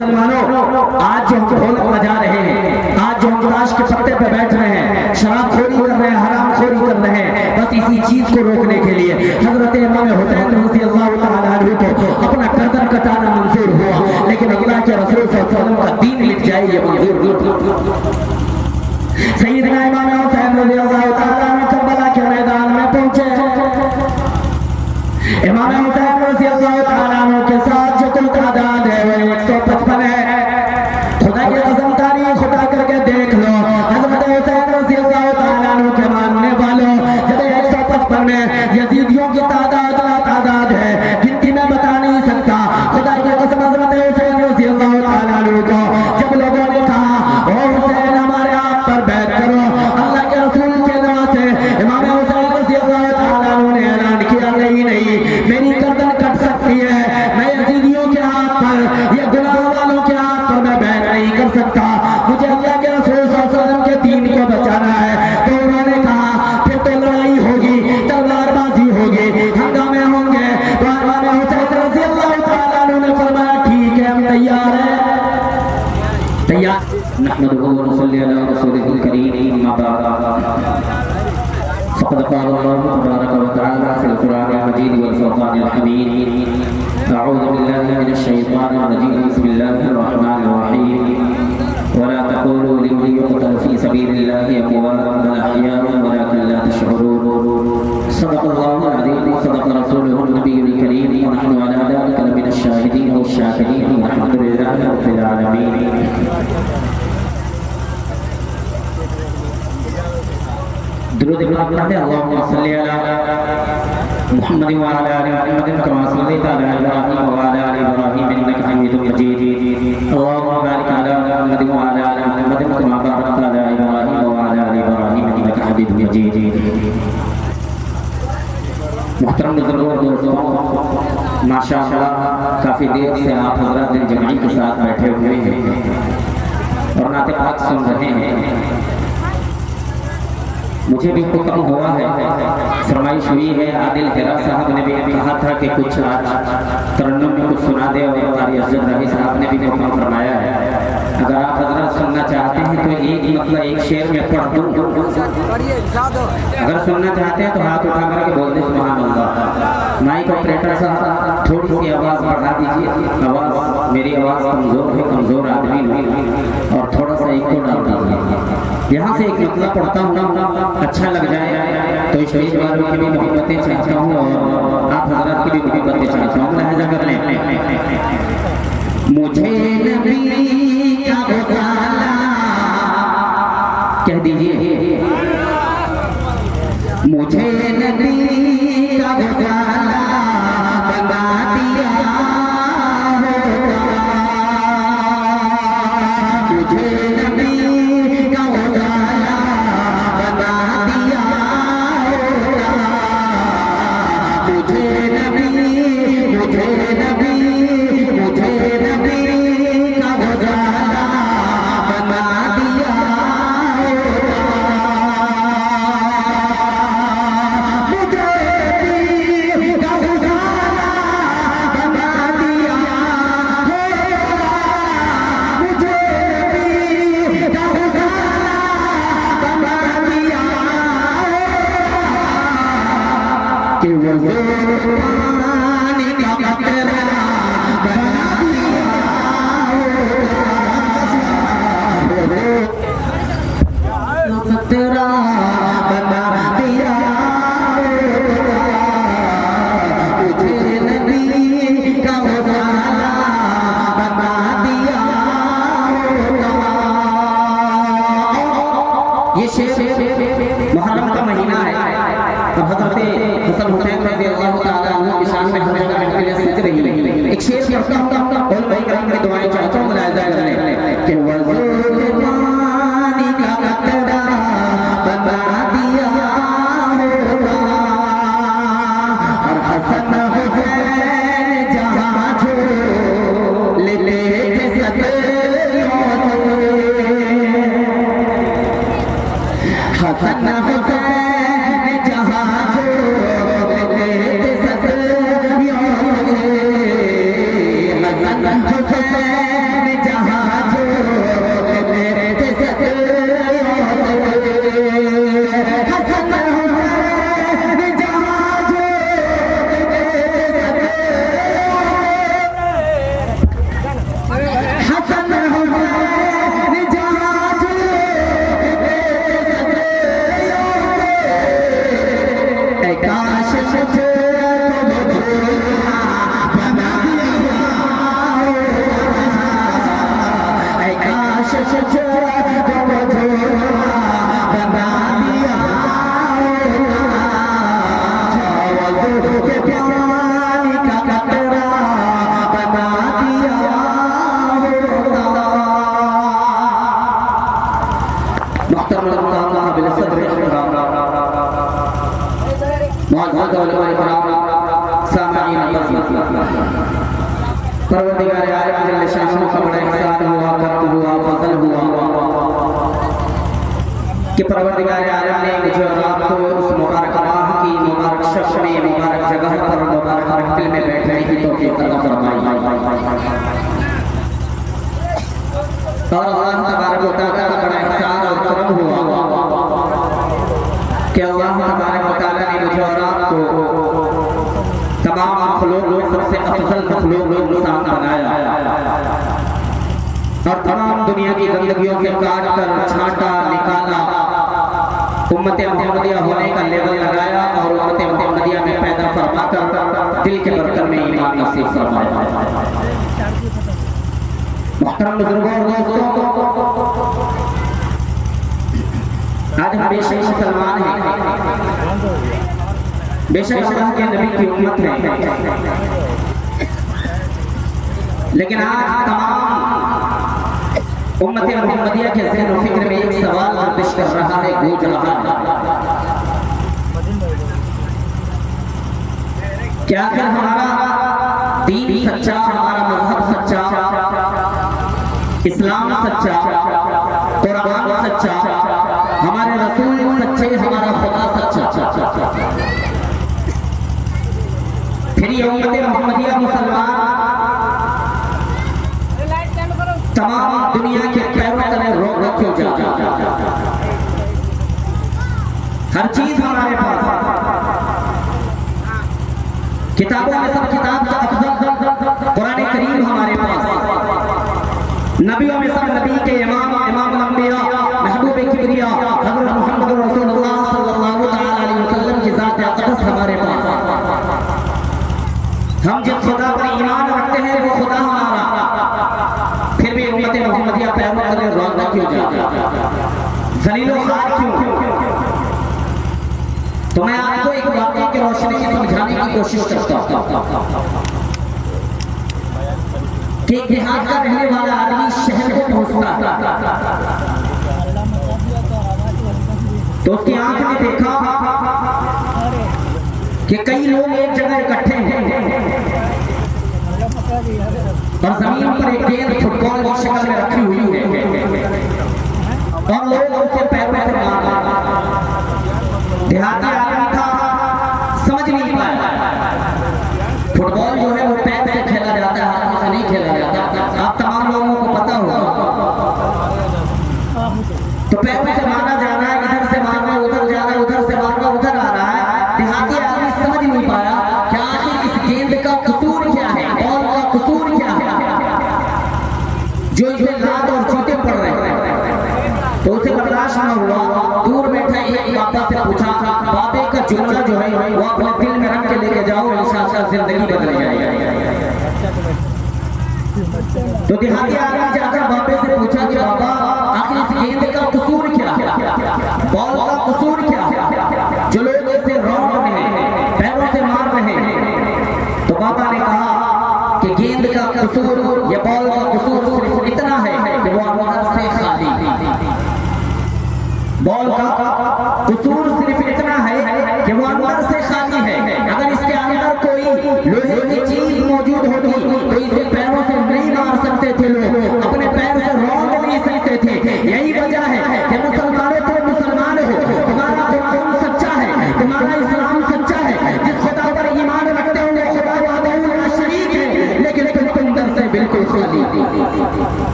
मुसलमानों, आज जो हम ढोलक बजा रहे हैं, आज जो हम ताश के पत्ते पे बैठ रहे हैं, शराबखोरी कर रहे हैं, हरामखोरी कर रहे हैं, बस इसी चीज को रोकने के लिए हजरत इमाम हुसैन रज़ियल्लाहु ताला अन्हु को अपना गर्दन कटाना मंजूर हुआ, लेकिन अल्लाह के रसूल सल्लल्लाहु अलैहि वसल्लम का दीन लिख जाए ये मंजूर नहीं। सैयदना इमाम हुसैन रज़ियल्लाहु ताला अन्हु करबला के मैदान में पहुंचे। इमाम हुसैन रज़ियल्लाहु ताला अन्हु के साथ जो कुल तादाद है वो 155 है। खुदा की कसम तारीफ खुदा करके देख लो, हज़रत हुसैन रज़ियल्लाहु ताला अन्हु के मानने वालों, जब 155 में यजीदियों की तादाद है गिनती में बता नहीं सकता। खुदा की कसम हज़रत हुसैन रज़ियल्लाहु ताला अन्हु को जब लोगों ने कहा ओ हुसैन हमारे आप पर बैत करो, अल्लाह के रसूल के दुआ से इमाम हुसैन रज़ियल्लाहु ताला अन्हु ने ऐलान किया नहीं, मेरी गर्दन कट सकती है, मैं यजीदियों के हाथ पर या गुनाह वालों के हाथ पर मैं बैत नहीं कर सकता, मुझे अल्लाह के रसूल सल्लल्लाहु अलैहि वसल्लम के दीन को बचाना है। तो उन्होंने कहा फिर तो लड़ाई होगी, तलवारबाजी होगी, हंगामे होंगे। तो इमाम हुसैन रज़ियल्लाहु ताला अन्हु ने फरमाया ठीक है हम तैयार हैं, तैयार। नहमदुहु व नसल्ली अला रसूलिहिल करीम, अम्मा बाद। फ़क़द क़ाल अल्लाहु तबारक व तआला फ़िल क़ुरआनिल मजीद वल फ़ुरक़ानिल हमीद। अऊज़ु बिल्लाहि मिनश शैतानिर रजीम। बिस्मिल्लाहिर रहमानिर रहीम। वला तक़ूलू लिमन युक़तल फ़ी सबीलिल्लाहि अमवातun बल अहयाउन वलाकिन ला तशऊरून। सदक़ल्लाहुल अज़ीम व सदक़ रसूलुहुन नबियुल करीम व नहनु अला ज़ालिका लमिनश शाहिदीन व शाकिरीन वल्हम्दुलिल्लाहि रब्बिल आलमीन। दुरूद पाक पढ़ते अल्लाहुम्मा सल्ली अला मुहम्मद व अला आलि मुहम्मद कमा सल्लैता अला इब्राहीम व अला आलि इब्राहीम इन्नका हमीदुम मजीद। अल्लाहुम्मा बारिक अला मुहम्मद व अला आलि मुहम्मद कमा बारकता अला इब्राहीम व अला आलि इब्राहीम इन्नका हमीदुम मजीद। मुहतरम बुजुर्गों और दोस्तों, माशाअल्लाह काफी देर से आप हज़रात दिल जमाई के साथ बैठे हुए हैं और नाते पाक सुन रहे हैं। मुझे भी हुक्म हुआ है, फरमाइश हुई है, आदिल हिरा साहब ने भी कहा था कि कुछ आज तरन्नुम में कुछ सुना दे, और कारी अफजल रही साहब ने भी हुक्म फरमाया है। अगर आप हज़रत सुनना चाहते हैं तो एक शेर में पढ़ दूं, अगर सुनना चाहते हैं तो हाथ उठा करके बोल दें सुभान अल्लाह। माइक ऑपरेटर साहब थोड़ी सी आवाज़ बढ़ा दीजिए, आवाज़ मेरी आवाज़ कमज़ोर है, कमज़ोर आदमी हूँ, और थोड़ा सा इको डाल दीजिए। यहाँ से एक मतलब पढ़ता हूँ, अच्छा लग जाए तो शहीद वालों की भी मोहब्बतें चाहता हूँ और आप हज़रात की भी मोहब्बतें चाहता हूँ, लहजा कर लें। मुझे नबी का वसाला कह दीजिए, मुझे नबी का वसाला बना दिया होगा, मुझे नबी का वसाला बना दिया होगा, मुझे नबी मुझे नबी मुझे नबी का वसाला बना दिया होगा, मुझे नबी का वसाला बना दिया होगा, मुझे नबी का वसाला बना दिया होगा, कि वो ज़ुबानी का कतरा बना दिया होगा, कतरा बना दिया होगा, मुझे नबी का वसाला बना दिया होगा। ये शेर मुहर्रम का महीना है और हज़रत हसन हुसैन रज़ियल्लाहु ताला अन्हु की शान में हमें के लिए सिद्ध रही। एक शेर पढ़ता हूँ और भाई करम की दुआएं चाहता हूँ, मुलाहिज़ा कर लें कि वज़ुबानी का कतरा बना दिया होगा, और हसन हुसैन जहाँ जो ले सदियों से, हसन हुसैन जहाँ जो ले सदियों से, हसन हुसैन परवरदिगार आलम जल्ल शानो का बड़ा ihsan हुआ, करम हुआ, फजल हुआ कि परवरदिगार आलम ने मुझे और आपको उस मुबारक माह की मुबारक शब में मुबारक जगह पर मुबारक महफिल में बैठने की तौफीक अता फरमाई। और अल्लाह तबारक व तआला का बड़ा ihsan और करम हुआ कि अल्लाह तबारक व तआला ने मुझे और आपको तमाम मखलूक में सबसे अफजल मखलूक इंसान बनाया और तमाम दुनिया की गंदगियों से काट कर छांटा निकाला, उम्मत मोहम्मदिया होने का लेवल लगाया और उम्मत मोहम्मदिया में पैदा फरमा कर दिल के बर्तन में ईमान नसीब फरमाया। मुहतरम बुजुर्गों और दोस्तों, आज हम बेशक मुसलमान हैं, बेशक अल्लाह के नबी की उम्मत है, लेकिन आज तमाम उम्मत मोहम्मदिया के ज़हन और फिक्र में एक सवाल गर्दिश कर रहा है, गूंज रहा है, क्या आखिर हमारा दीन सच्चा, हमारा मजहब सच्चा, इस्लाम सच्चा, कुरान सच्चा, हमारे रसूल सच्चे, हमारा खुदा सच्चा, फिर ये उम्मत मोहम्मदिया मुसलमान तमाम दुनिया के पैरों तले रोक क्यों जाता? हर चीज हमारे पास, किताबों में सब किताब से अफजल कुरान करीम हमारे पास, नबियों में सब नबी के इमाम अंबिया महबूब किबरिया हज़रत मुहम्मद रसूलुल्लाह सल्लल्लाहु अलैहि वसल्लम की ज़ात अक़दस हमारे पास। हम जिस खुदा पर ईमान रखते हैं वो खुदा हमारा, फिर भी उम्मत मोहम्मदिया पैरों तले रोना क्यों जाता, ज़लील व ख़ार क्यों? तो मैं आपको एक वाक़े की रोशनी से समझाने की कोशिश करता हूँ कि देहात का रहने वाला आदमी शहर को पहुंचता है तो उसकी आंख ने देखा कि कई लोग एक जगह इकट्ठे हैं और जमीन पर एक गेंद फुटबॉल की शक्ल में रखी हुई है और लोग उसे पैरों से मार रहे हैं। देहाती आदमी था, समझ नहीं पाया फुटबॉल जो है वो पैर से खेला जाता है, हाथ से नहीं खेला जाता। आप तमाम लोगों को पता होगा। तो पैरों से मारा जा रहा है, इधर से मारना उधर जा रहा है, उधर से मारना उधर आ रहा है। देहाती आदमी समझ नहीं पाया कि आखिर इस गेंद का कसूर क्या है, बॉल का कसूर क्या है जो इसे लात और चीटे पड़ रहे हैं। तो उसे बर्दाश्त न हुआ, दूर बैठा एक बाबा से पूछा, बाबे का जुमला जो है वो अपने दिल में रख के लेके जाओ, इंशाअल्लाह जिंदगी बदल जाएगी। तो देहाती आदमी जाकर बाबे से पूछा कि बाबा आखिर इस गेंद का कसूर क्या, बॉल का कसूर क्या, जो लोग इसे रौंद रहे हैं, पैरों से मार रहे हैं। तो बाबा ने कहा कि गेंद का कसूर या बॉल का कसूर सिर्फ इतना है कि वो अंदर से खाली, बॉल का कसूर सिर्फ इतना है कि वो अंदर से खाली है। अगर इसके अंदर कोई लोहे की चीज मौजूद होती तो इसे पैरों से नहीं मार सकते थे, लोग अपने पैर से रौंद नहीं सकते थे। यही वजह है कि मुसलमानों को मुसलमान हो, तुम्हारा कुरान सच्चा है, तुम्हारा इस्लाम सच्चा है, जिस खुदा पर ईमान रखते होंगे खुदा वाहदहू ला शरीक है, लेकिन तुम अंदर से बिल्कुल खाली।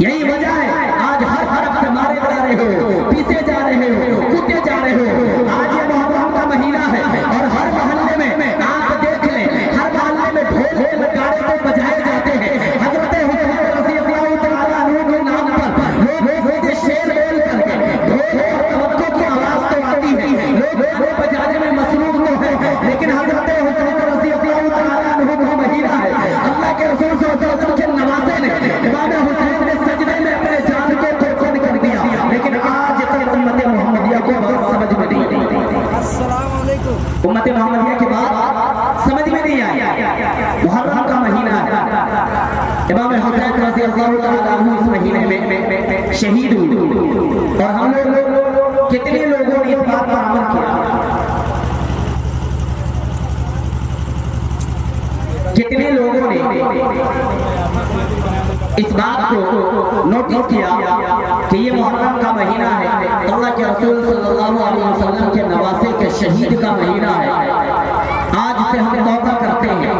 यही वजह है आज हर तरफ से मारे जा रहे हो, पीछे जा रहे हो, कूदे जा रहे हो। आज ये मुहर्रम का महीना है और हर मोहल्ले में आप देख लें, हर मोहल्ले में ढोल नगाड़े को बजाए जाते हैं। हजरत हुसैन रज़ियल्लाहु तआला अन्हु के नाम पर लोग शेर बोल करके ढोल और तबक्कों की आवाज तो आती है, लोग बजाने में मसरूफ तो है, लेकिन हजरत हुसैन रज़ियल्लाहु तआला अन्हु का महीना है। अल्लाह के रसूल सल्लल्लाहु अलैहि वसल्लम के नवासे ने इमाम हुसैन ने सजदे में अपने जान को कुर्बान कर दिया, लेकिन आज तक उम्मत मोहम्मदिया को बात समझ में नहीं आई। अस्सलाम वालेकुम। उम्मत मोहम्मदिया की बात समझ में नहीं आई। मुहर्रम का महीना है, इमाम हुसैन रज़ियल्लाहु तआला अन्हु इस महीने में शहीद हुए और हम लोग कितने लोगों ने इस बात पर अमल किया, कितने लोगों ने इस बात को नोटिस किया कि ये मुहर्रम का महीना है, अल्लाह के रसूल सल्लल्लाहु अलैहि वसल्लम के नवासे के शहीद का महीना है। आज से हम तौबा करते हैं।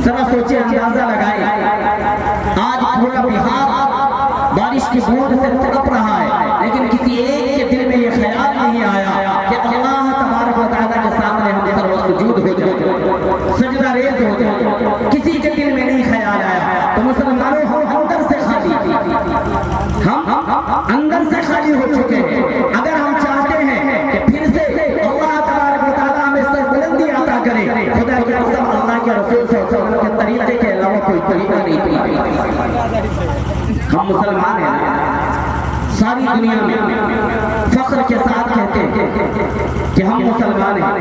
जरा सोचे, अंदाजा लगाए, आज पूरा बिहार बारिश की बूंद से तड़प रहा है, लेकिन किसी एक के दिल में ये ख्याल नहीं आया कि अल्लाह तबारक व तआला के सामने हम सर्वसुजूद हो जाए, सजदा रेज़ हो जाए। किसी के दिल में नहीं ख्याल आया। तो मुसलमानों, हम अंदर से खाली, हम अंदर से खाली हो चुके हैं। अगर हम चाहते हैं कि फिर से अल्लाह तबारक व तआला हमें सरबुलंदी अता करे, खुदा की कसम अल्लाह के रसूल सल्लल्लाहु अलैहि वसल्लम के तरीके के अलावा कोई तरीका नहीं। हम मुसलमान हैं, सारी दुनिया में फख्र के साथ कहते हैं कि हम मुसलमान हैं।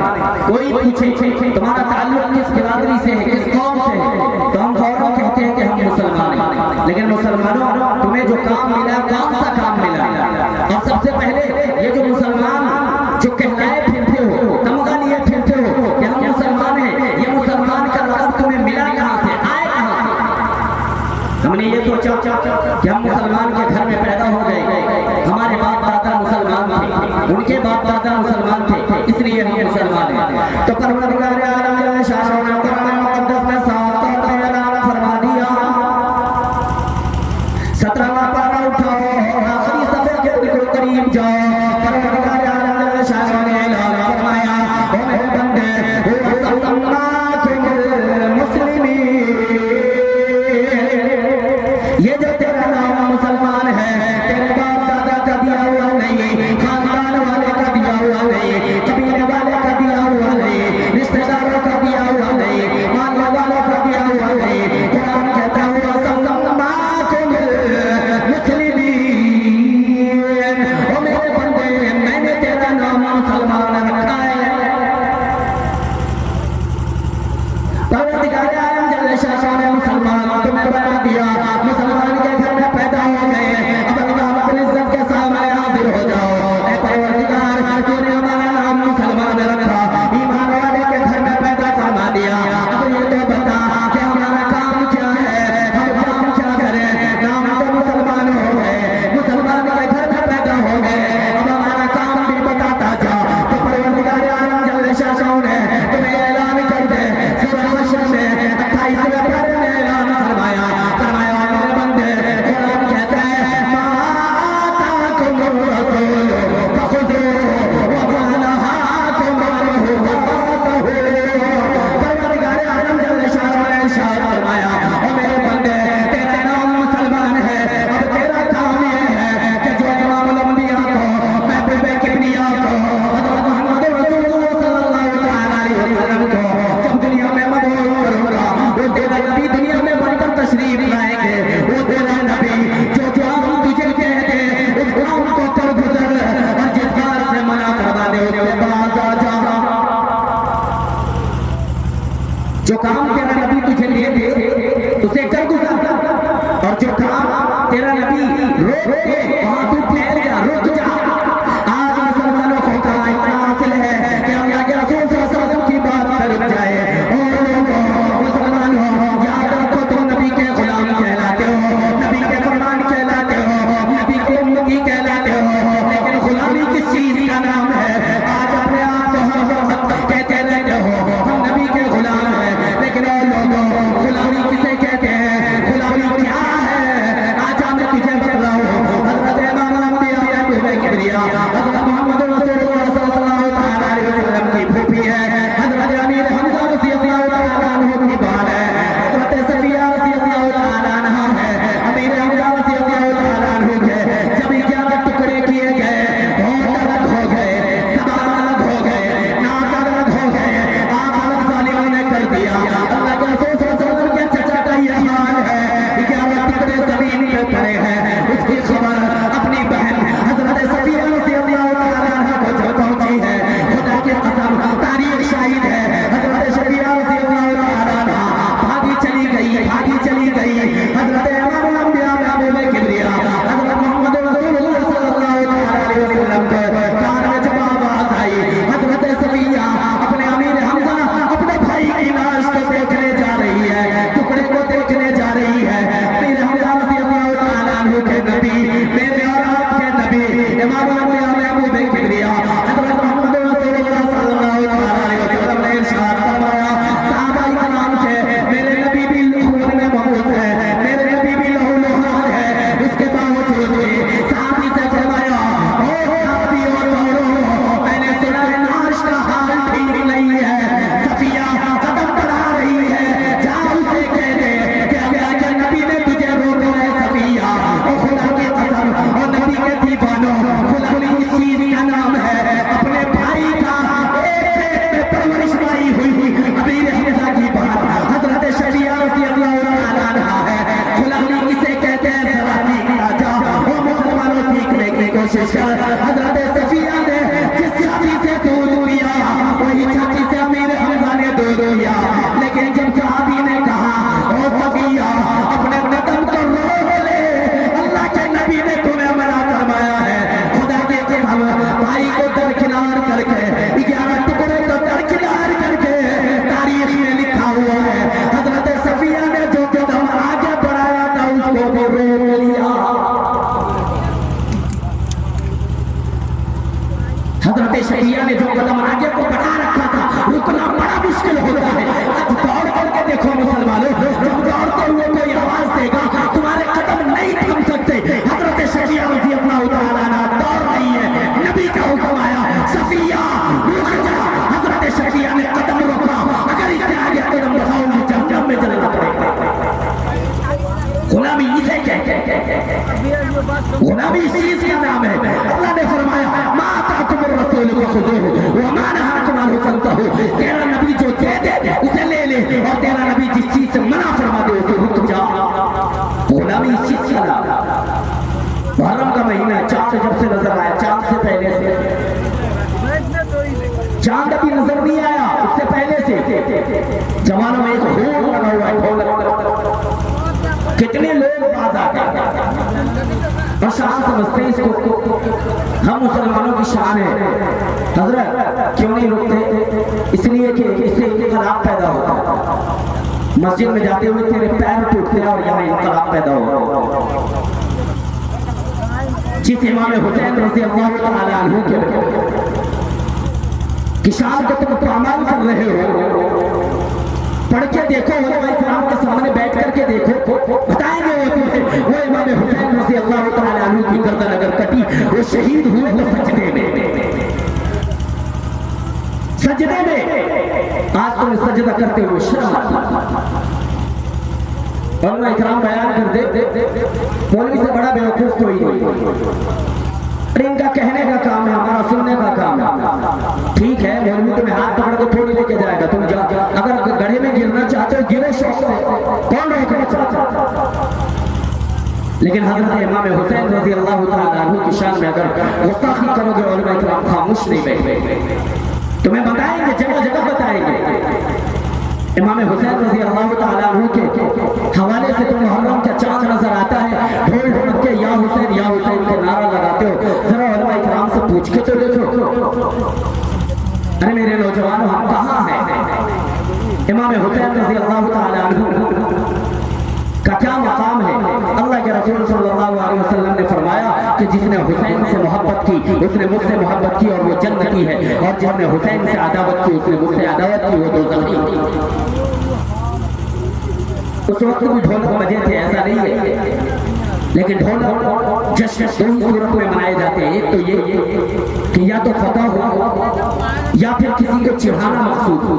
कोई पूछे तुम्हारा ताल्लुक किस बिरादरी से है, किस कौम से है, तो हम फौरन कहते हैं कि हम मुसलमान हैं। लेकिन मुसलमानों, तुम्हें जो काम मिला, कौन सा काम मिला? और सबसे पहले ये जो मुसलमान जो कहलाए फिरते हो, तमगा लिए फिरते हो कि हम मुसलमान हैं, ये मुसलमान का लक़ब तुम्हें मिला कहाँ से, आए कहाँ से? हमने ये सोचा कि हम मुसलमान के घर में पैदा हो गए, हमारे बाप दादा मुसलमान थे, उनके बाप दादा मुसलमान थे, इसलिए हम मुसलमान हैं। तो परवरदिगार आलम शाह ने कुरान मुक़द्दस में साफ तौर पर ऐलान फरमा दिया। 17वां पारा उठाओ, आखिरी सफ़े के बिल्कुल करीब जाओ। परवरदिगार आलम शाह ने ऐलान फरमाया, ओ मेरे बंदे, ये जो तेरा नाम मुसलमान है, तेरे बाप दादा का दिया हुआ नहीं, खानदान वाले का दिया हुआ नहीं, कबीले वाले का दिया हुआ नहीं, रिश्तेदारों का दिया हुआ नहीं, मानने वालों का दिया हुआ नहीं। कुरान कहता हुआ सल्लल्लाहु मुस्लिमीन, ओ मेरे बंदे, मैंने तेरा नाम मुसलमान रखा है। परवरदिगार आलम जल्ल शाह ने मुसलमान तुम्हें बना दिया, मुसलमान के घर में पैदा हो गए। अब अल्लाह रब्बुल इज्जत के सामने हाजिर हो जाओ। ऐ परवरदिगार, तूने हमारा नाम मुसलमान रखा, ईमान वाले के घर में पैदा करवा दिया। अब ये तो बता कि हमारा काम क्या है, हम काम क्या करें? नाम तो मुसलमान हो गए, मुसलमान के घर में पैदा हो गए, अब हमारा काम भी बताता जा। तो परवरदिगार आलम जल्ल शाह ने तुम्हें ऐलान कर दे, सूरह हश्र में 28वें पारे में ऐलान फरमाया, मेरे बंदे, कुरान कहता है, मा आताकुमुर रसूल फखुज़ूहु व मा नहाकुम अन्हु फंतहू। परवरदिगार आलम जल्ल शाह ने इरशाद फरमाया, ओ मेरे बंदे, तेरा नाम मुसलमान है, अब तेरा काम ये है कि जो इमामुल अंबिया को, महबूब किबरिया को, हज़रत मोहम्मद रसूलुल्लाह सल्लल्लाहु अलैहि वसल्लम को जब दुनिया में मबूस करूंगा, वो तेरा नबी दुनिया में बनकर तशरीफ लाएंगे। वो तेरा नबी जो काम तुझे कहते, उस काम को कर गुजर, और जिस बात से मना करवा दे उससे बाज आ जा। जो काम तेरा नबी तुझे दे दे, उसे कर गुजर, और जो काम तेरा नबी रोक दे, वहां तू ठहर जा, रुक जा। आज मुसलमानों को कहा इतना हासिल है कि अल्लाह के रसूल सल्लल्लाहु अलैहि वसल्लम की बात पर रुक जाए। और लोगों, मुसलमानों, याद रखो, तुम नबी के गुलाम कहलाते हो, नबी के फरमान कहलाते हो, नबी के उम्मती कहलाते हो, लेकिन गुलामी किस चीज का नाम है? आज अपने आप को हर वक्त कहते रहते हो हम नबी के गुलाम हैं, लेकिन और लोगों, गुलामी किसे कहते हैं? गुलामी क्या है? आज मैं तुझे बतलाऊं। हज़रत इमाम अंबिया महबूब किबरिया, हज़रत मोहम्मद रसूलुल्लाह सल्लल्लाहु अलैहि वसल्लम की फूफी है, हज़रत अमीर हमजा रज़ियल्लाहु तआला अन्हु की बात है, हज़रत सफिया रज़ियल्लाहु तआला अन्हा है, अमीर हमजा रज़ियल्लाहु तआला अन्हु के जब 11 टुकड़े किए गए, होंठ अलग हो गए, ज़बान अलग हो गए, नाक अलग हो गए, आँख अलग ज़ालिमों ने कर दिया। अल्लाह के रसूल सल्लल्लाहु अलैहि वसल्लम के चचा का ये हाल है, 11 टुकड़े ज़मीन पे पड़े हैं। उसकी खबर अपनी बहन हज़रत सफिया रज़ियल्लाहु तआला अन्हा को जब पहुंची है, खुदा की कसम, तारीख शाहिद है, हज़रत सफिया रज़ियल्लाहु तआला अन्हा भागी चली गई, भागी चली गई। हज़रत इमामुल अंबिया महबूब किबरिया, हज़रत मोहम्मद रसूलुल्लाह सल्लल्लाहु अलैहि वसल्लम को कान में जब आवाज आई, हज़रत सफिया अपने अमीर हमजा, अपने भाई की लाश को देखने जा रही है, टुकड़े को को भी रोक लिया। हजरत शकीया ने जो कदम आगे को बढ़ा रखा था रुकना बड़ा मुश्किल होता है। आज दौड़ करके देखो मुसलमानों, जब दौड़ते हुए कोई आवाज देगा तुम्हारे कदम नहीं थम सकते। हजरत शकीया रज़ी अल्लाह तआला अन्हा दौड़ रही है, नबी का हुक्म आया सफिया रुक जा। हजरत शकीया ने कदम रोका, अगर इससे आगे कदम बढ़ाओगे जहन्नम में जलना पड़ेगा। गुलामी इसे कहते हैं, गुलामी इस चीज का नाम है। अल्लाह ने फरमाया तेरा नबी जो दे दे उसे ले ले, और तेरा नबी जिस चीज से मना फरमा दे उसे रुक जा। गुलामी इस चीज का नाम। मुहर्रम का महीना चांद जब से नजर आया, चांद से पहले से चांद अभी नजर नहीं आया, उससे पहले से जवानों में एक ढोल लगा हुआ है, ढोल। कितने लोग बाज आ गए और शान समझते हैं इसको। हम मुसलमानों की शान है। हजरत क्यों नहीं रुकते? इसलिए कि इससे इनकलाब पैदा होता है। मस्जिद में जाते हुए तेरे पैर टूटते हैं और यहाँ इनकलाब पैदा होता है। जिस इमाम हुसैन रज़ी अल्लाह तआला अन्हु की शान को तुम पामाल कर रहे हो, पढ़ के देखो, उलमाए किराम के सामने बैठ करके देखो, बताएंगे वो तुम्हें। वो इमाम हुसैन रज़ी अल्लाह तआला अन्हु की गर्दन अगर कटी, वो शहीद हुए तो सजदे में, सजदे में। आज तुम्हें सजदा करते हुए शर्म आती। उलमाए किराम बयान कर दे, मौलवी से बड़ा बेवकूफ कोई नहीं। इनका कहने का काम है, हमारा सुनने का काम है। ठीक है, मौलवी तुम्हें हाथ पकड़ के थोड़ी लेके जाएगा, तुम जा। अगर गड्ढे में गिरना चाहते हो गिरो शौक से, कौन रोकना चाहता? लेकिन हजरत इमाम हुसैन रज़ी अल्लाह तआला अन्हु की शान में अगर गुस्ताखी करोगे, उलमाए किराम खामोश नहीं बैठेंगे, तुम्हें बताएंगे, जगह जगह बताएंगे। इमाम हुसैन रज़ी अल्लाह तआला अन्हु के हवाले से तो मुहर्रम का चांद नजर आता है, ढोल ढोल के या हुसैन के नारा लगाते हो। जरा उलमाए किराम से पूछ के तो देखो, अरे मेरे नौजवानों हम कहाँ हैं? इमाम हुसैन रज़ी अल्लाह तआला अन्हु का क्या मकाम है? अल्लाह के रसूल सल्लल्लाहु अलैहि वसल्लम ने फरमाया कि जिसने हुसैन से मोहब्बत की उसने मुझसे मोहब्बत की और वो जन्नती है, और जिसने हुसैन से अदावत की उसने मुझसे अदावत की, वो दोज़खी। उस वक्त भी ढोलक बजे थे, ऐसा नहीं है, लेकिन ढोलक जश्न दो ही सूरत में मनाए जाते हैं। एक तो ये कि या तो फतह हो या फिर किसी को चिढ़ाना मकसूद हो।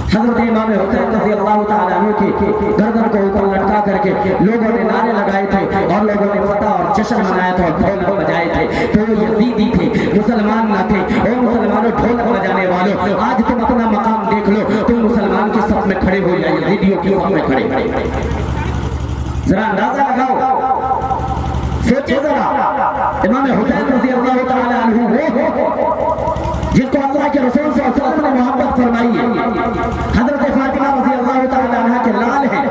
हजरत इमाम हुसैन रज़ी अल्लाह तआला अन्हु की गर्दन को ऊपर लटका करके लोगों ने नारे लगाए थे और लोगों ने फतह और जश्न मनाया था और ढोलक बजाए थे। तो वो यजीदी थे, मुसलमान न थे। ओ मुसलमानों, ढोलक बजाने वालों, आज तुम अपना मकाम देख लो। तुम मुसलमान की सफ में खड़े हो या यजीदियों की सफ में खड़े। जरा अंदाजा लगाओ, सोचे जरा। इमाम हुसैन रज़ी अल्लाह तआला अन्हु वो जिसको अल्लाह के रसूल सल्लल्लाहु अलैहि वसल्लम ने मोहब्बत फरमाई है। हजरत फातिमा रज़ी अल्लाह तआला अन्हा के लाल है,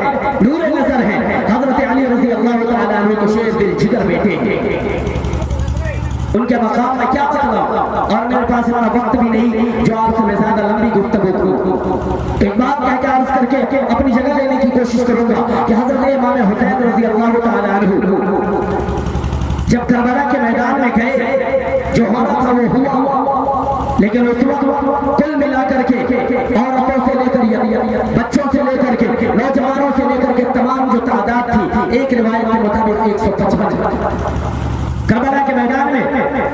नूर नजर है। हजरत अली रज़ी अल्लाह तआला अन्हु के शेर दिल जिगर बेटे हैं। उनके मकाम में क्या मतलब, और मेरे पास इतना वक्त भी नहीं जो आपसे मैं ज्यादा लंबी गुफ्तगू करूं। एक बात कह के अर्ज करके अपनी जगह लेने की कोशिश करूंगा कि हजरत इमाम हुसैन रज़ी अल्लाह तआला अन्हु जब करबला के मैदान में गए, जो होना था वो हुआ, लेकिन उस वक्त कुल मिलाकर के औरतों से लेकर बच्चों से लेकर के नौजवानों से लेकर के तमाम जो तादाद थी, एक रिवायत के मुताबिक 155 करबला के मैदान में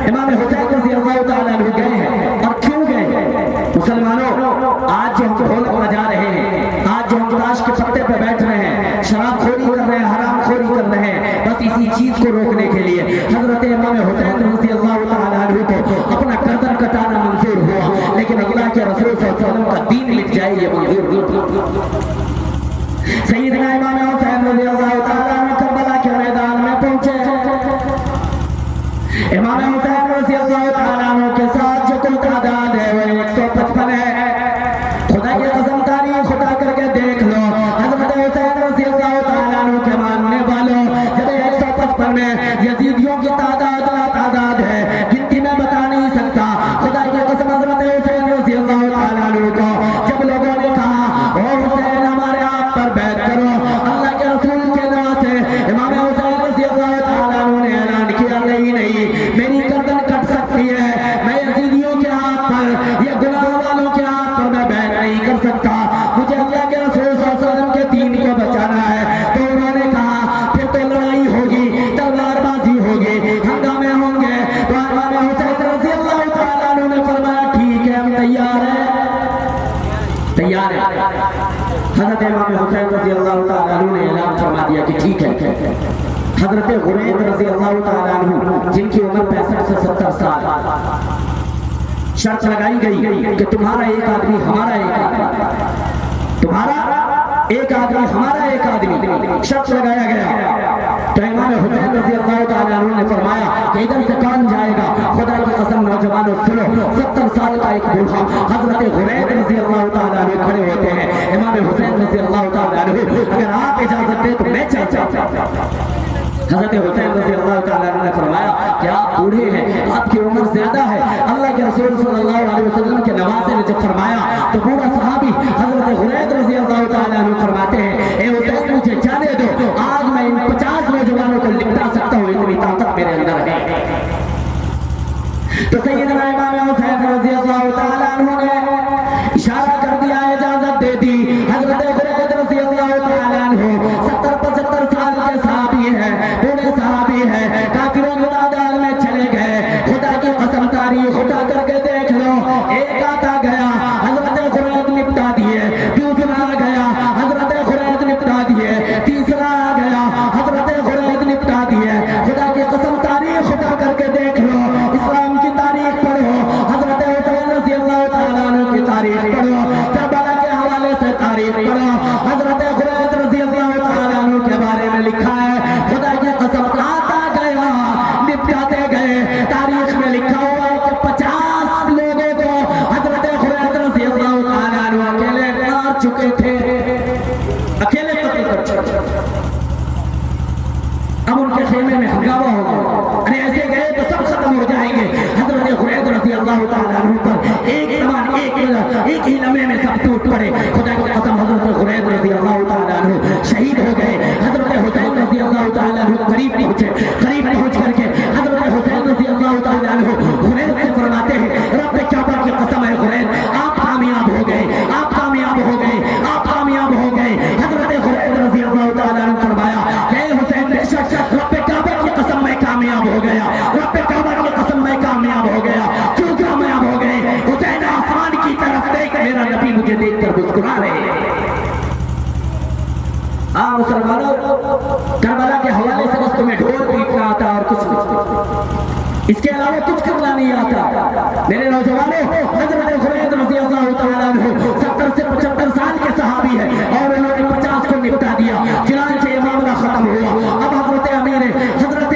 इमाम हुसैन रज़ी अल्लाह तआला अन्हु गए हैं। और क्यों गए? मुसलमानों, आज जो हम ढोलक बजा रहे हैं, आज जो हम ताश के पत्ते पे बैठ रहे हैं, शराबखोरी कर रहे हैं, हरामखोरी कर रहे हैं, बस इसी चीज को रोकने के लिए हजरत इमाम हुसैन रज़ी अल्लाह तआला अन्हु को अपना गर्दन कटाना मंजूर हुआ, लेकिन अल्लाह के रसूल सल्लल्लाहु अलैहि वसल्लम का दीन लिख जाए ये मंजूर नहीं। सैयदना इमाम हुसैन रज़ी अल्लाह तआला अन्हु करबला के मैदान में पहुंचे। इमाम हुसैन रज़ी अल्लाह तआला अन्हु के साथ जो कुल तादाद है वो 155 है। खुदा की कसम तारीफ खुदा करके देख लो, हजरत हुसैन रज़ी अल्लाह तआला अन्हु के मानने वालों, जब 155 में यजीदियों की तादाद तादाद है, गिनती में बता नहीं सकता। खुदा की कसम हजरत हुसैन रज़ी अल्लाह तआला अन्हु को जब लोगों ने कहा ओ हुसैन हमारे आप पर बैत करो, अल्लाह के रसूल के नाम से इमाम हजरत हुरैर रज़ी अल्लाह तआला अन्हु जिनकी उम्र 65 से 70 साल, शर्त लगाई गई कि तुम्हारा एक आदमी हमारा एक आदमी, तुम्हारा एक आदमी हमारा एक आदमी, शर्त लगाया गया। तो इमाम हुसैन रज़ी अल्लाह तआला अन्हु ने फरमाया कि इधर से कौन जाएगा? खुदा की कसम नौजवानों सुनो, 70 साल का एक बूढ़ा हजरत हुरैर रज़ी अल्लाह तआला अन्हु खड़े होते हैं। इमाम हुसैन रज़ी अल्लाह तआला अन्हु, अगर आप इजाजत दे तो मैं चलता। हज़रत हुसैन रज़ी अल्लाह तआला अन्हु ने फरमाया कि आप बूढ़े हैं, आपकी उम्र ज्यादा है। अल्लाह के रसूल सल्लल्लाहु अलैहि वसल्लम के नवासे ने जब फरमाया तो बूढ़ा सहाबी हज़रत हुरैर रज़ी अल्लाह तआला अन्हु फरमाते हैं, ए हुसैन मुझे जाने दो, आज मैं इन 50 नौजवानों को निपटा सकता हूँ, इतनी ताकत मेरे अंदर है। तो सैयदना इमाम हुसैन रज़ी अल्लाह तआला अन्हु ने इशारा कर दिया, इजाजत दे दी। हज़रत हुरैर रज़ी अल्लाह तआला अन्हु 70-75 साल के सहाबी है, बूढ़े सहाबी है, काफिरों की तादाद में चले गए। खुदा की कसम तारीख उठा करके देख लो, एक आता गया हजरत खुरैद निपटा दिए, दूसरा आ गया हजरत खुरैद निपटा दिए, तीसरा आ गया हजरत खुरैद निपटा दिए। खुदा की कसम तारीख उठा करके देख लो, इस्लाम की तारीख पढ़ो, हजरत हुसैन रज़ी अल्लाह तआला अन्हु की तारीख पढ़ो, करबला के हवाले से तारीख पढ़ो। हजरत खुरैद रज़ी अल्लाह तआला अन्हु के बारे में लिखा है, खुदा की कसम आता गया निपटाते गए। तारीख में लिखा हुआ है कि 50 लोगों को हजरत खुरैद रज़ी अल्लाह तआला अन्हु अकेले मार चुके थे, अकेले कत्ल कर चुके। अब उनके खेमे में हंगामा हो गया, अरे ऐसे गए तो सब खत्म हो जाएंगे। हजरत खुरैद रज़ी अल्लाह तआला अन्हु पर एक समान एक ही लम्हे में सब टूट पड़े। खुदा की कसम हजरत खुरैद रज़ी अल्लाह तआला अन्हु शहीद हो गए। हजरत हुसैन रज़ी अल्लाह तआला अन्हु करीब पहुंच करके हजरत हुसैन रज़ी अल्लाह तआला अन्हु खुरैद से फरमाते हैं, रब काबा की कसम है खुरैद, आप कामयाब हो गए, आप कामयाब हो गए, आप कामयाब हो गए। हजरत खुरैद रज़ी अल्लाह तआला अन्हु फरमाया, हे हुसैन बेशक रब काबा की कसम मैं कामयाब हो गया, रब काबा की कसम मैं कामयाब हो गया। क्यों कामयाब हो गए? हुसैन आसमान की तरफ देख, मेरा नबी मुझे देखकर मुस्कुरा रहे हैं। हाँ मुसलमानों, करबला के हवाले से बस तुम्हें ढोल पीटना आता और कुछ नहीं, इसके अलावा कुछ करना नहीं आता। मेरे नौजवानों, हजरत खुरैद रज़ी अल्लाह तआला अन्हु 70 से 75 साल के सहाबी है और उन्होंने 50 को निपटा दिया। चुनांचे ये मामला खत्म हुआ। अब हजरत अमीर हजरत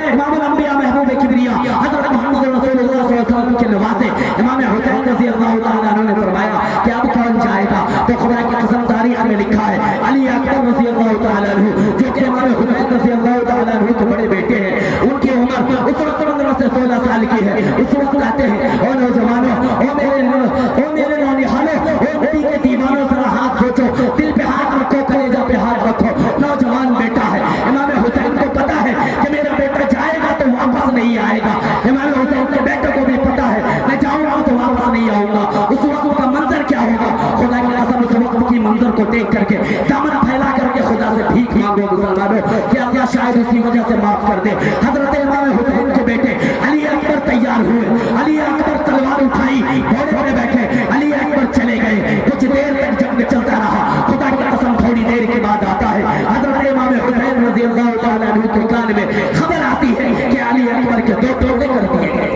इमामुल अंबिया महबूब किबरिया हजरत मोहम्मद रसूलुल्लाह सल्लल्लाहु अलैहि वसल्लम के नवासे इमाम हुसैन रज़ी अल्लाह तआला अन्हु ने फरमाया कि अब कौन जाएगा? तो खुदा की कसम तारीख में लिखा है, अली अकबर रज़ी अल्लाह तआला अन्हु जो कि इमाम हुसैन रज़ी अल्लाह तआला अन्हु के बड़े बेटे हैं, उनकी उम्र उस वक्त 15 से 16 साल की है। इस वक्त कहते हैं, ओ नौजवानों, ओ मेरे नौनिहालों, ओ नबी के दीवानों, जरा हाथ सोचो, दिल पे हाथ रखो, कलेजा पे हाथ रखो। नौजवान बेटा है, इमाम हुसैन को पता है कि मेरा बेटा जाएगा तो वापस नहीं आएगा। इमाम हुसैन के बेटे को भी पता है मैं जाऊंगा तो वापस नहीं आऊंगा। उस वक्त का मंजर क्या होगा? खुदा की कसम उस वक्त की मंजर को देख करके दामन फैला करके खुदा से भीख मांगो मुसलमानों, कि अल्लाह शायद इसी वजह से माफ कर दे। हजरत इमाम हुसैन के बेटे अली अकबर तैयार हुए, अली अकबर तलवार उठाई, घोड़े पे बैठे, अली अकबर चले गए। कुछ देर तक जंग चलता रहा। खुदा की कसम थोड़ी देर के बाद आता है हजरत इमाम हुसैन रज़ी अल्लाह तआला अन्हु के कान में खबर आती है कि अली अकबर के 2 टुकड़े कर दिए गए।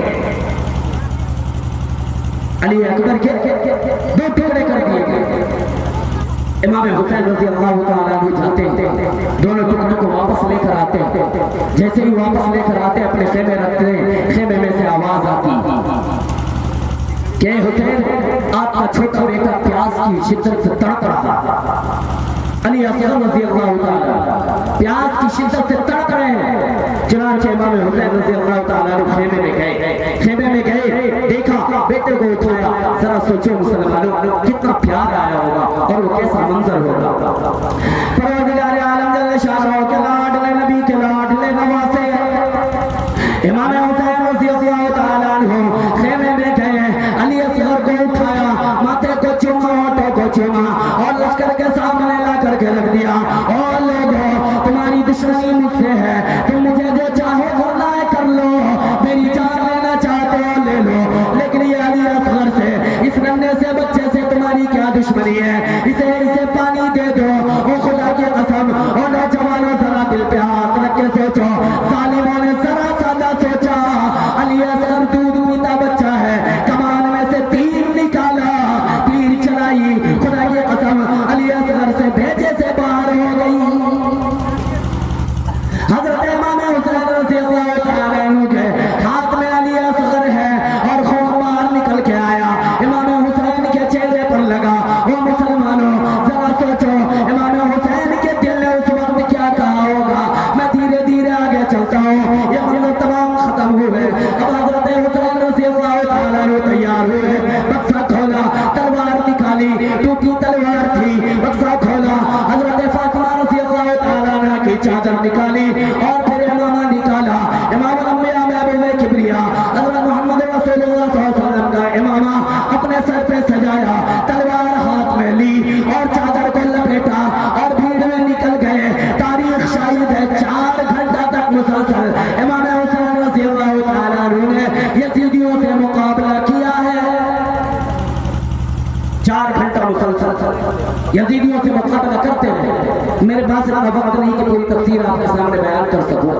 अली अकबर के 2 टुकड़े कर दिए गए। इमाम हुसैन रज़ी अल्लाह तआला अन्हु जाते हैं, दोनों टुकड़ों को वापस लेकर आते हैं। जैसे ही वापस लेकर आते अपने खेमे रखते हैं, खेमे में से आवाज आती कि हुसैन आपका छोटा बेटा प्यास की शिद्दत से तड़प रहा। अली असगर रज़ी अल्लाह तआला प्यास की शिद्दत से तड़प रहे हैं। चुनांचे इमाम हुसैन रज़ी अल्लाह तआला खेमे में गए, खेमे में गए, देखा बेटे को उठाया। जरा सोचो मुसलमानों, कितना प्यार आया होगा और वो कैसा मंजर होगा। परवरदिगार आलम जल्ल शानो के लाडले नबी के लाडले नवासे इमाम हुसैन रज़ी अल्लाह तआला अन्हु खेमे में गए, अली असगर को उठाया, माथे को चूमा, होठों को चूमा और लश्कर के सामने ला करके रख दिया। और लोगों, तुम्हारी दुश्मनी मुझसे है, तुम मुझे जो चाहो वो लाए कर लो, मेरी जान लेना चाहते हो ले लो, लेकिन ये अली असगर से, इस नन्हे से बच्चे से तुम्हारी क्या दुश्मनी है? इसे पानी दे दो। ओ खुदा की कसम, और नौजवानों जरा दिल पे निकाली और फिर इमामा निकाला। इमाम अम्बिया महबूब किबरिया हज़रत मोहम्मद रसूलुल्लाह सल्लल्लाहु अलैहि वसल्लम का इमामा अपने सर पे सजाया, तलवार हाथ में ली और चादर को लपेटा और भीड़ में निकल गए। तारीख शाहिद है 4 घंटा तक मुसलसल इमाम हुसैन रज़ियल्लाहु तआला अन्हु ने यजीदियों से मुकाबला किया है। 4 घंटा मुसलसल यजीदियों से मुकाबला करते रहे। मेरे पास इतना वक्त नहीं कि पूरी तफसीर आपके सामने बयान कर सकूं।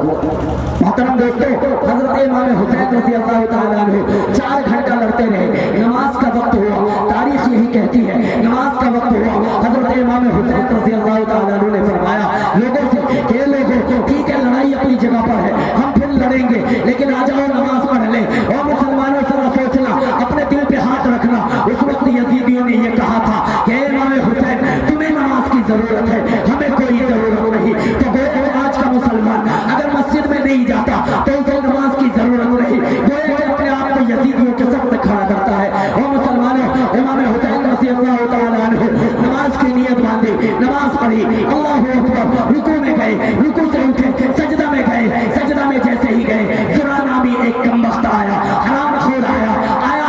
मोहतरम दोस्तों, हजरत इमाम हुसैन रज़ियल्लाहु तआला अन्हु 4 घंटा लड़ते रहे। नमाज का वक्त हुआ, तारीख यही कहती है, नमाज का वक्त हुआ। हजरत इमाम हुसैन रज़ियल्लाहु तआला अन्हु ने फरमाया लोगों से कि लोगों, ठीक है लड़ाई अपनी जगह पर है, हम फिर लड़ेंगे, लेकिन आ जाओ नमाज पढ़ ले। और मुसलमानों से सोचना, अपने दिल पे हाथ रखना। उस वक्त यजीदियों ने यह कहा था कि इमाम हुसैन तुम्हें नमाज की जरूरत है, हमें कोई जरूरत नहीं। तो गोया आज का मुसलमान अगर मस्जिद में नहीं जाता तो उसे नमाज की जरूरत नहीं, गोया कि अपने आप को यजीदियों के साथ खड़ा करता है। और मुसलमानों, इमाम हुसैन रज़ियल्लाहु तआला अन्हु नमाज की नियत बांधी, नमाज पढ़ी, अल्लाहु अकबर, रुकू में गए, रुकू से उठे, सजदा में गए, सजदा में जैसे ही गए जुरा नामी एक कमबख्त आया, हरामखोर आया,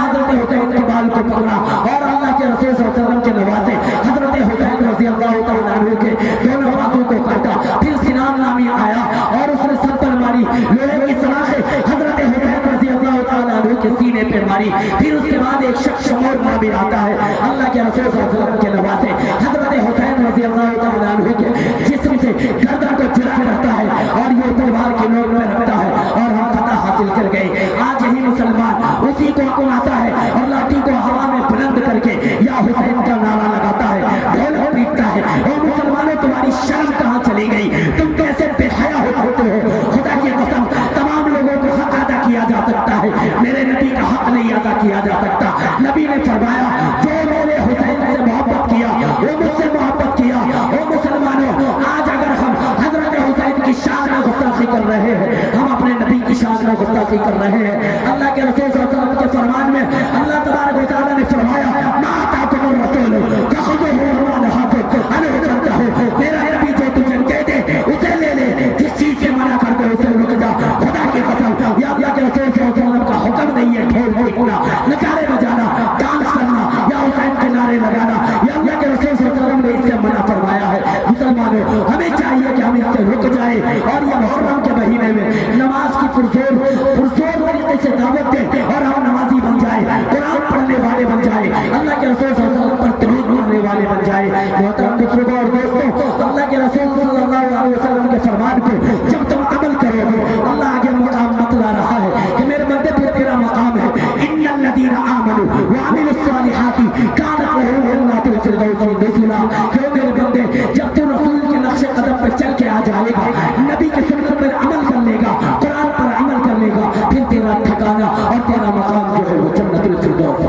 हजरत हुसैन के बाल को पकड़ा और अल्लाह के रसूल सल्लल्लाहु अलैहि वसल्लम के नवासे हजरत हुसैन रज़ियल्लाहु तआला अन्हु के दोनों बाजू को काटा। फिर सिनान नामी आया और उसने सर पर मारी, लोहे की सलाखें हजरत हुसैन रज़ियल्लाहु तआला अन्हु के सीने पे मारी। फिर उसके बाद एक शख्स शमूर नामी आता है, अल्लाह के रसूल सल्लल्लाहु अलैहि वसल्लम के नवासे हजरत हुसैन रज़ियल्लाहु तआला अन्हु के जिस्म से गर्दन को चिरा करता है और ये तलवार की नोक में रखता है और हम फतह हासिल कर गए। आज यही मुसलमान उसी को अपनाता है और लाठी को हवा में बुलंद करके या हुसैन का नारा लगाता है, ढोल पीटता है। और मुसलमानों, तुम्हारी शर्म कहाँ चली गई? तुम कैसे बेहया होते हो? खुदा की कसम, तमाम लोगों को हक अदा किया जा सकता है, मेरे नबी का हक नहीं अदा किया जा सकता। नबी ने फरमाया जो मेरे हुसैन से मोहब्बत किया वो मुझसे मोहब्बत किया। वो मुसलमानों, आज अगर हम हजरत हुसैन की शान में गुस्ताखी कर रहे हैं, हम अपने नबी की शान में गुस्ताखी कर रहे हैं। अल्लाह के रसूल सल्लल्लाहु अलैहि वसल्लम के फरमान में अल्लाह तबारक व तआला ने फरमाया मा ताकुर रसूल फखुदुहु व नहाकुम अन करता हो। मेरा नबी जो तुझे कह दे उसे ले ले, जिस चीज से मना कर दे उसे रुक जा। खुदा की कसम, या अल्लाह के रसूल सल्लल्लाहु अलैहि वसल्लम का हुक्म नहीं है ढोल पीटना, नगाड़े बजाना, डांस करना या हुसैन के नारे लगाना। या अल्लाह के रसूल सल्लल्लाहु अलैहि वसल्लम ने इससे मना फरमाया है। मुसलमानों, हमें चाहिए कि हम इससे रुक जाए और ये मुहर्रम के महीने में नमाज की पुरजोर तरीके से दावत दें और हम नमाजी बन जाए, कुरान पढ़ने वाले बन जाए, अल्लाह के रसूल सल्लल्लाहु अलैहि वसल्लम पर दरूद पढ़ने वाले बन जाए। मोहतरम बुजुर्गों और दोस्तों, अल्लाह के रसूल सल्लल्लाहु अलैहि वसल्लम के फरमान को जब तुम अमल करोगे, अल्लाह आगे मकाम बतला रहा है कि मेरे बंदे फिर तेरा मकाम है, इन्नल लदीना आमनू व अमिलुस सालिहाती कानत लहुम जन्नातुल फिरदौस नुज़ुला। क्यों मेरे बंदे, जब तू रसूल के नक्शे कदम पर चल के आ जाएगा, नबी की सुन्नत पर अमल कर लेगा, कुरान पर अमल कर लेगा, फिर तेरा ठिकाना और तेरा मकाम जो है वो जन्नतुल फिरदौस।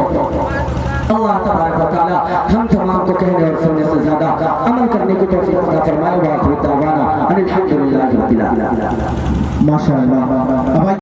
अल्लाह तबारक व तआला हम तमाम को कहने और सुनने से ज्यादा अमल करने की तौफीक अता फरमाए। व आखिर दावाना अनिल हम्दुलिल्लाहि रब्बिल आलमीन। माशाअल्लाह।